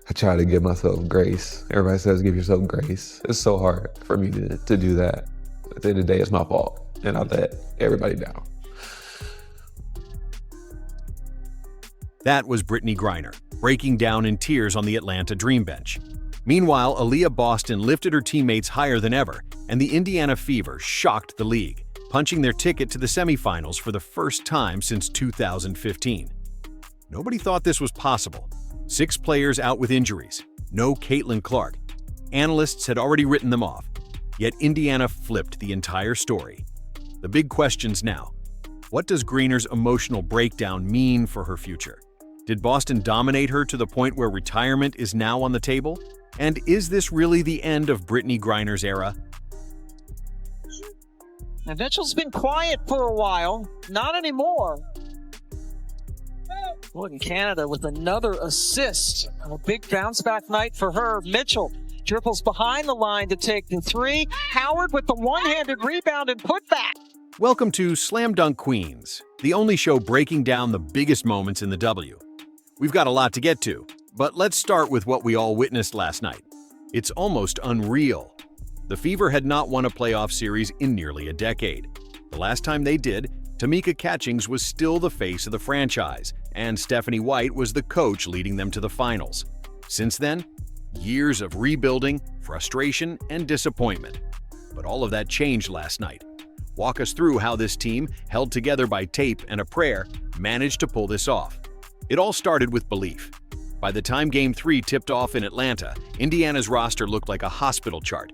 I try to give myself grace. Everybody says give yourself grace. It's so hard for me to do that. At the end of the day, it's my fault, and I let everybody down. That was Brittney Griner, breaking down in tears on the Atlanta Dream bench. Meanwhile, Aliyah Boston lifted her teammates higher than ever, and the Indiana Fever shocked the league, punching their ticket to the semifinals for the first time since 2015. Nobody thought this was possible. 6 players out with injuries. No Caitlin Clark. Analysts had already written them off. Yet Indiana flipped the entire story. The big questions now. What does Griner's emotional breakdown mean for her future? Did Boston dominate her to the point where retirement is now on the table? And is this really the end of Brittney Griner's era? Now, Mitchell's been quiet for a while. Not anymore. Look, in Canada with another assist. A big bounce-back night for her. Mitchell dribbles behind the line to take the 3. Howard with the one-handed rebound and putback. Welcome to Slam Dunk Queens, the only show breaking down the biggest moments in the W. We've got a lot to get to, but let's start with what we all witnessed last night. It's almost unreal. The Fever had not won a playoff series in nearly a decade. The last time they did, Tamika Catchings was still the face of the franchise, and Stephanie White was the coach leading them to the finals. Since then, years of rebuilding, frustration, and disappointment. But all of that changed last night. Walk us through how this team, held together by tape and a prayer, managed to pull this off. It all started with belief. By the time Game 3 tipped off in Atlanta, Indiana's roster looked like a hospital chart.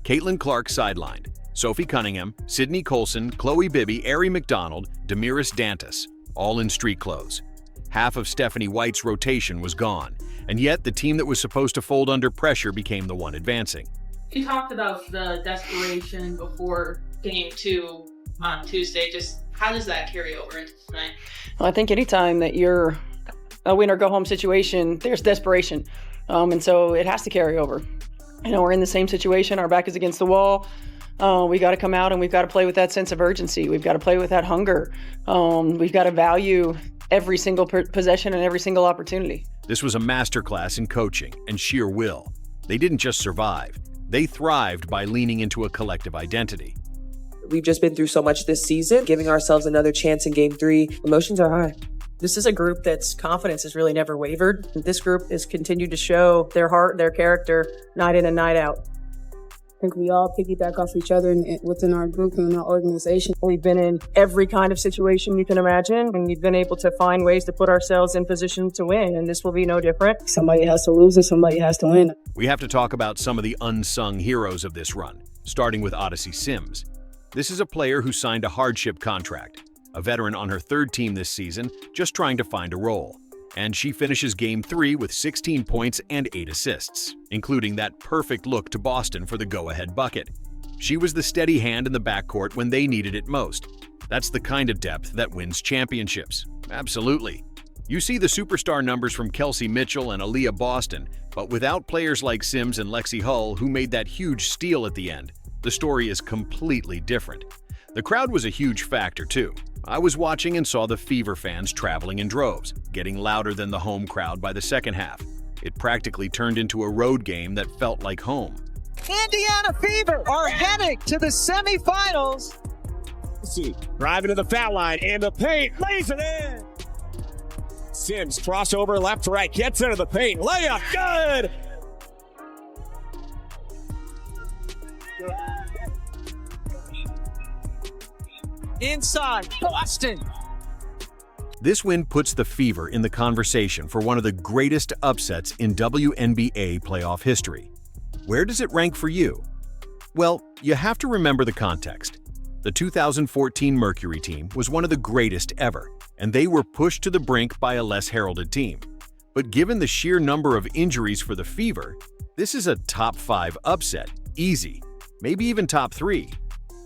Caitlin Clark sidelined, Sophie Cunningham, Sydney Colson, Chloe Bibby, Ari McDonald, Damiris Dantas, all in street clothes. Half of Stephanie White's rotation was gone, and yet the team that was supposed to fold under pressure became the one advancing. You talked about the desperation before Game 2 on Tuesday. Just how does that carry over into tonight? Well, I think anytime that you're a win-or-go-home situation, there's desperation, and so it has to carry over. We're in the same situation. Our back is against the wall. We got to come out and we've got to play with that sense of urgency. We've got to play with that hunger. We've got to value every single possession and every single opportunity. This was a masterclass in coaching and sheer will. They didn't just survive. They thrived by leaning into a collective identity. We've just been through so much this season, giving ourselves another chance in Game 3. Emotions are high. This is a group that's confidence has really never wavered. This group has continued to show their heart, their character, night in and night out. I think we all piggyback off each other within our group and our organization. We've been in every kind of situation you can imagine, and we've been able to find ways to put ourselves in position to win, and this will be no different. Somebody has to lose and somebody has to win. We have to talk about some of the unsung heroes of this run, starting with Odyssey Sims. This is a player who signed a hardship contract, a veteran on her 3rd team this season, just trying to find a role. And she finishes Game 3 with 16 points and 8 assists, including that perfect look to Boston for the go-ahead bucket. She was the steady hand in the backcourt when they needed it most. That's the kind of depth that wins championships. Absolutely. You see the superstar numbers from Kelsey Mitchell and Aliyah Boston, but without players like Sims and Lexi Hull, who made that huge steal at the end, the story is completely different. The crowd was a huge factor, too. I was watching and saw the Fever fans traveling in droves, getting louder than the home crowd by the second half. It practically turned into a road game that felt like home. Indiana Fever are heading to the semifinals. Driving to the foul line and the paint, lays it in. Sims crossover left to right, gets into the paint, layup, good. Inside, Boston. This win puts the Fever in the conversation for one of the greatest upsets in WNBA playoff history. Where does it rank for you? Well, you have to remember the context. The 2014 Mercury team was one of the greatest ever, and they were pushed to the brink by a less heralded team. But given the sheer number of injuries for the Fever, this is a top 5 upset, easy, maybe even top 3.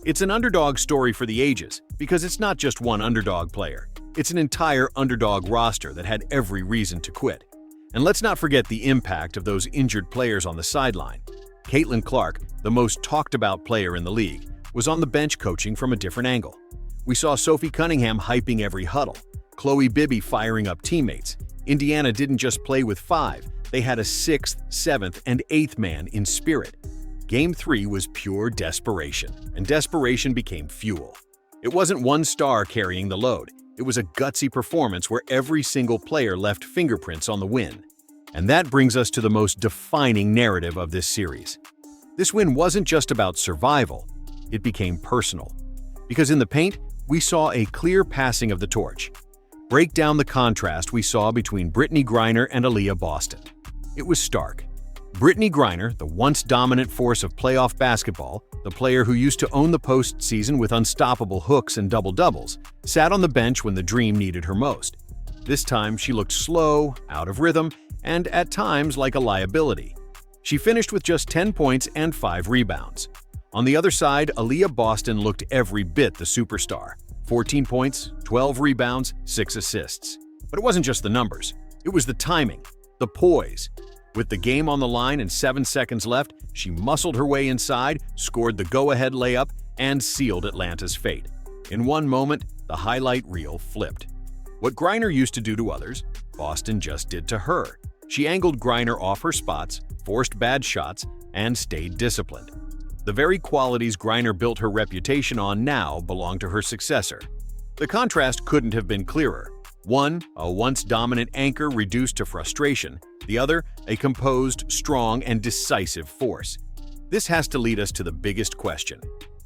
It's an underdog story for the ages, because it's not just one underdog player. It's an entire underdog roster that had every reason to quit. And let's not forget the impact of those injured players on the sideline. Caitlin Clark, the most talked-about player in the league, was on the bench coaching from a different angle. We saw Sophie Cunningham hyping every huddle, Chloe Bibby firing up teammates. Indiana didn't just play with 5, They had a 6th, 7th, and 8th man in spirit. Game 3 was pure desperation, and desperation became fuel. It wasn't one star carrying the load. It was a gutsy performance where every single player left fingerprints on the win. And that brings us to the most defining narrative of this series. This win wasn't just about survival, it became personal. Because in the paint, we saw a clear passing of the torch. Break down the contrast we saw between Brittney Griner and Aliyah Boston. It was stark. Brittney Griner, the once dominant force of playoff basketball, the player who used to own the postseason with unstoppable hooks and double-doubles, sat on the bench when the dream needed her most. This time, she looked slow, out of rhythm, and at times like a liability. She finished with just 10 points and 5 rebounds. On the other side, Aliyah Boston looked every bit the superstar. 14 points, 12 rebounds, 6 assists. But it wasn't just the numbers. It was the timing, the poise. With the game on the line and 7 seconds left, she muscled her way inside, scored the go-ahead layup, and sealed Atlanta's fate. In one moment, the highlight reel flipped. What Griner used to do to others, Boston just did to her. She angled Griner off her spots, forced bad shots, and stayed disciplined. The very qualities Griner built her reputation on now belong to her successor. The contrast couldn't have been clearer. One, a once dominant anchor reduced to frustration. The other, a composed, strong, and decisive force. This has to lead us to the biggest question.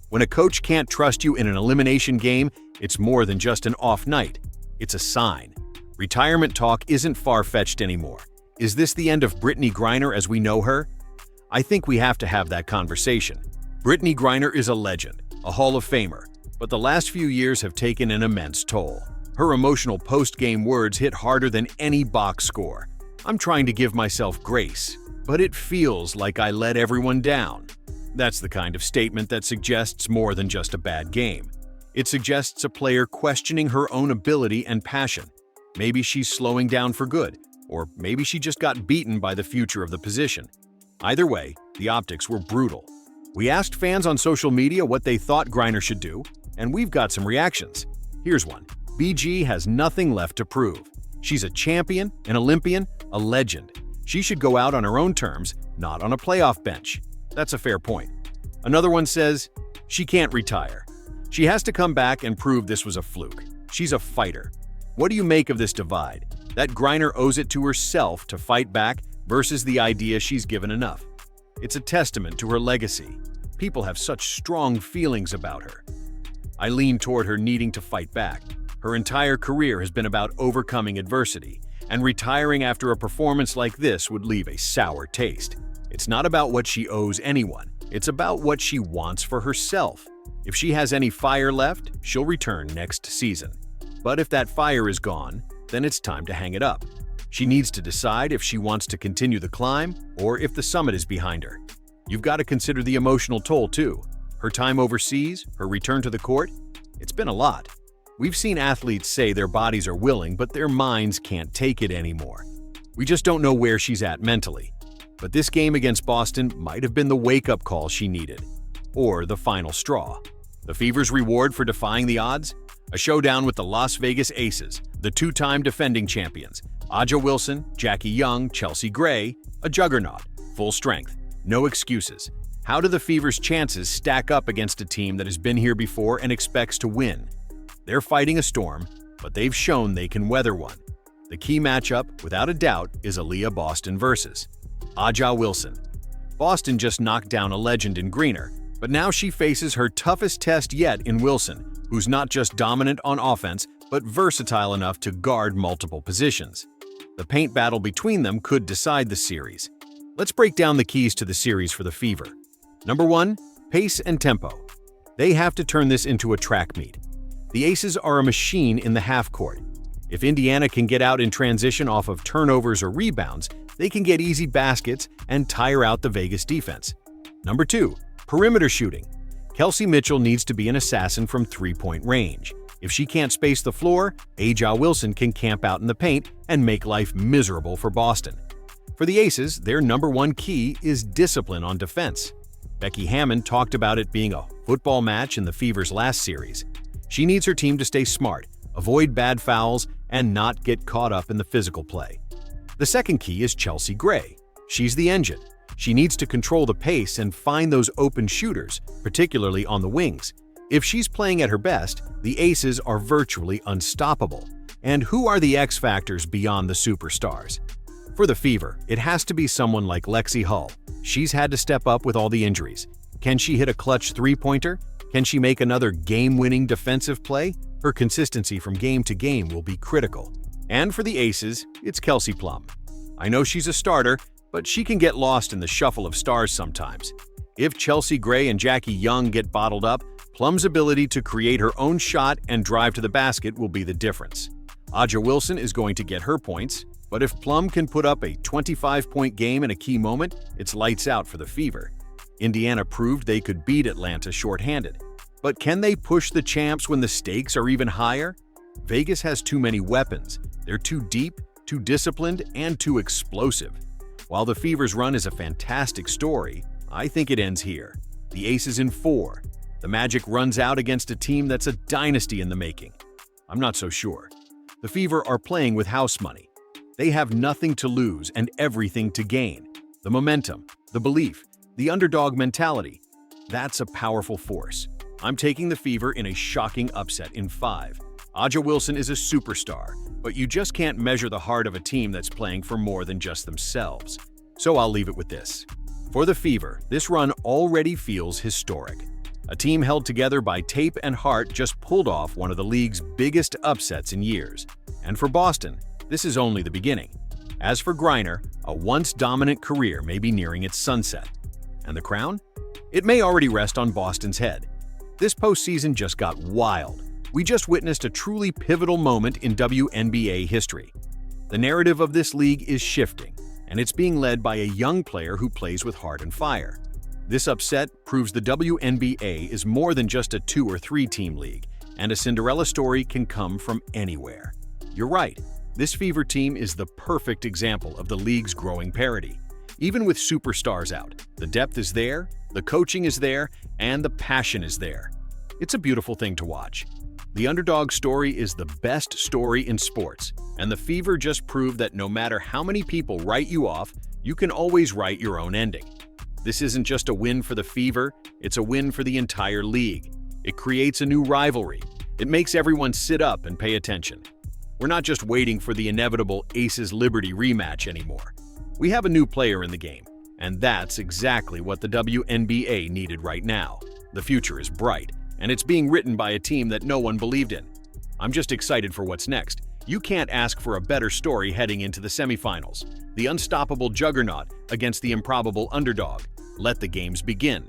When a coach can't trust you in an elimination game, it's more than just an off night. It's a sign. Retirement talk isn't far-fetched anymore. Is this the end of Brittney Griner as we know her? I think we have to have that conversation. Brittney Griner is a legend, a Hall of Famer, but the last few years have taken an immense toll. Her emotional post-game words hit harder than any box score. I'm trying to give myself grace, but it feels like I let everyone down. That's the kind of statement that suggests more than just a bad game. It suggests a player questioning her own ability and passion. Maybe she's slowing down for good, or maybe she just got beaten by the future of the position. Either way, the optics were brutal. We asked fans on social media what they thought Griner should do, and we've got some reactions. Here's one. BG has nothing left to prove. She's a champion, an Olympian, a legend. She should go out on her own terms, not on a playoff bench. That's a fair point. Another one says, she can't retire. She has to come back and prove this was a fluke. She's a fighter. What do you make of this divide? That Griner owes it to herself to fight back versus the idea she's given enough. It's a testament to her legacy. People have such strong feelings about her. I lean toward her needing to fight back. Her entire career has been about overcoming adversity, and retiring after a performance like this would leave a sour taste. It's not about what she owes anyone. It's about what she wants for herself. If she has any fire left, she'll return next season. But if that fire is gone, then it's time to hang it up. She needs to decide if she wants to continue the climb or if the summit is behind her. You've got to consider the emotional toll too. Her time overseas, her return to the court, it's been a lot. We've seen athletes say their bodies are willing, but their minds can't take it anymore. We just don't know where she's at mentally. But this game against Boston might have been the wake-up call she needed, or the final straw. The Fever's reward for defying the odds? A showdown with the Las Vegas Aces, the two-time defending champions. A'ja Wilson, Jackie Young, Chelsea Gray, a juggernaut, full strength, no excuses. How do the Fever's chances stack up against a team that has been here before and expects to win? They're fighting a storm, but they've shown they can weather one. The key matchup, without a doubt, is Aliyah Boston versus A'ja Wilson. Boston just knocked down a legend in Griner, but now she faces her toughest test yet in Wilson, who's not just dominant on offense, but versatile enough to guard multiple positions. The paint battle between them could decide the series. Let's break down the keys to the series for the Fever. Number 1, pace and tempo. They have to turn this into a track meet. The Aces are a machine in the half court. If Indiana can get out in transition off of turnovers or rebounds, they can get easy baskets and tire out the Vegas defense. Number 2, perimeter shooting. Kelsey Mitchell needs to be an assassin from three-point range. If she can't space the floor, A'ja Wilson can camp out in the paint and make life miserable for Boston. For the Aces, their number 1 key is discipline on defense. Becky Hammon talked about it being a football match in the Fever's last series. She needs her team to stay smart, avoid bad fouls, and not get caught up in the physical play. The second key is Chelsea Gray. She's the engine. She needs to control the pace and find those open shooters, particularly on the wings. If she's playing at her best, the Aces are virtually unstoppable. And who are the X factors beyond the superstars? For the Fever, it has to be someone like Lexi Hull. She's had to step up with all the injuries. Can she hit a clutch three-pointer? Can she make another game-winning defensive play? Her consistency from game to game will be critical. And for the Aces, it's Kelsey Plum. I know she's a starter, but she can get lost in the shuffle of stars sometimes. If Chelsea Gray and Jackie Young get bottled up, Plum's ability to create her own shot and drive to the basket will be the difference. Aja Wilson is going to get her points, but if Plum can put up a 25-point game in a key moment, it's lights out for the Fever. Indiana proved they could beat Atlanta shorthanded. But can they push the champs when the stakes are even higher? Vegas has too many weapons. They're too deep, too disciplined, and too explosive. While the Fever's run is a fantastic story, I think it ends here. The Aces in 4. The Magic runs out against a team that's a dynasty in the making. I'm not so sure. The Fever are playing with house money. They have nothing to lose and everything to gain. The momentum, the belief, the underdog mentality. That's a powerful force. I'm taking the Fever in a shocking upset in 5. Aja Wilson is a superstar, but you just can't measure the heart of a team that's playing for more than just themselves. So I'll leave it with this. For the Fever, this run already feels historic. A team held together by tape and heart just pulled off one of the league's biggest upsets in years. And for Boston, this is only the beginning. As for Griner, a once dominant career may be nearing its sunset. And the crown? It may already rest on Boston's head. This postseason just got wild. We just witnessed a truly pivotal moment in WNBA history. The narrative of this league is shifting, and it's being led by a young player who plays with heart and fire. This upset proves the WNBA is more than just a 2 or 3 team league, and a Cinderella story can come from anywhere. You're right, this Fever team is the perfect example of the league's growing parity. Even with superstars out, the depth is there, the coaching is there, and the passion is there. It's a beautiful thing to watch. The underdog story is the best story in sports, and the Fever just proved that no matter how many people write you off, you can always write your own ending. This isn't just a win for the Fever, it's a win for the entire league. It creates a new rivalry. It makes everyone sit up and pay attention. We're not just waiting for the inevitable Aces Liberty rematch anymore. We have a new player in the game, and that's exactly what the WNBA needed right now. The future is bright, and it's being written by a team that no one believed in. I'm just excited for what's next. You can't ask for a better story heading into the semifinals. The unstoppable juggernaut against the improbable underdog. Let the games begin.